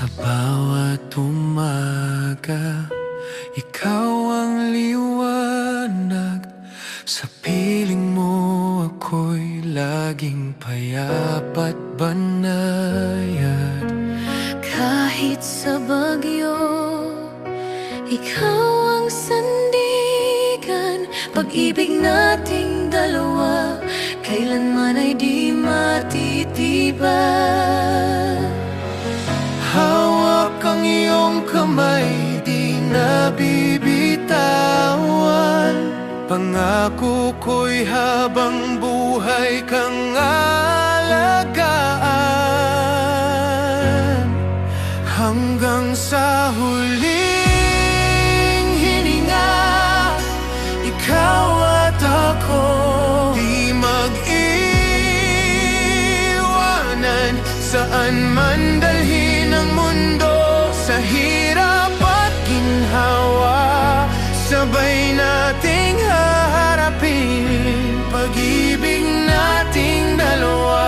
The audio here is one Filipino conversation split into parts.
Sa bawat umaga, ikaw ang liwanag. Sa piling mo ako'y laging payap at banayad. Kahit sa bagyo, ikaw ang sandigan. Pag-ibig nating dalawa, kailanman ay di matitiban. Hawak ang iyong kamay, di nabibitawan. Pangako ko'y habang buhay kang alagaan. Hanggang sa huling hininga, ikaw at ako di mag-iwanan. Saan man dalhin ang mundo, sa hirap at ginhawa, sabay nating haharapin pag-ibig nating dalawa.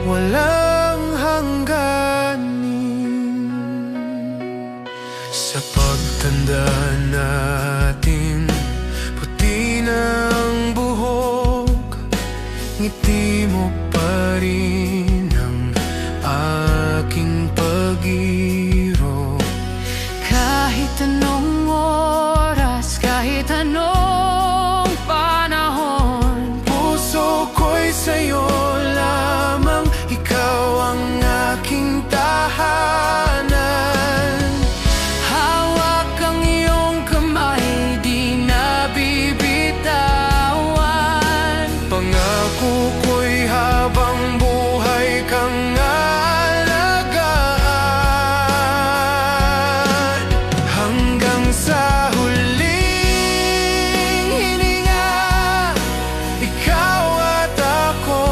Walang hangganin. Sa pagtanda natin, puti na ang buhok, ngiti mo pa rin ang aking pag-iro. Kahit anong oras, kahit anong panahon, Puso ko'y sa'yo lamang, ikaw ang aking tahanan. hawak ang iyong kamay, di nabibitawan. Pangako ko'y habang buhay kang alagaan. Hanggang sa huling hininga, ikaw at ako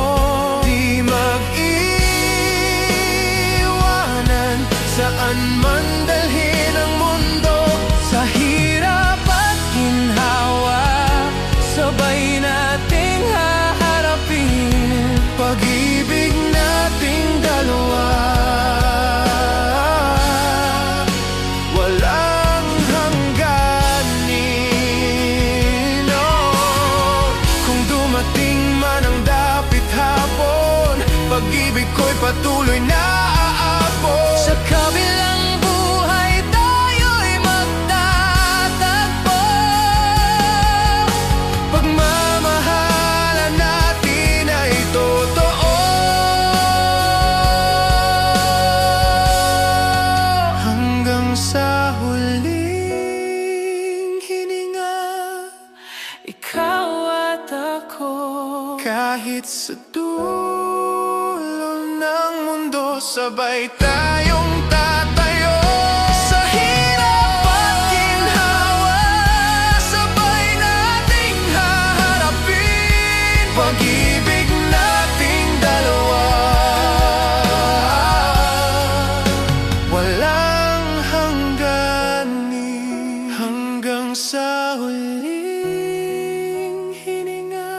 di mag-iwanan. Saan man dalhin ang mundo, sa hirap at ginhawa, sabay nating haharapin pag-ibig nating dalawa. Walang hangganin, oh. Kung dumating man ang dapit hapon, pag-ibig ko'y patuloy na aabot. Sa kabilang buhay tayo'y magtatagpo. Pagmamahalan natin ay totoo. Hanggang sa huling hininga, Ikaw at ako, kahit sa dulo ng mundo, sabay tayong tatayo. Sa hirap at ginhawa, sabay nating haharapin pag-ibig nating dalawa. Walang hangganin. Hanggang sa huling hininga,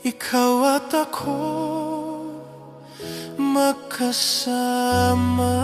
ikaw at ako magkasama.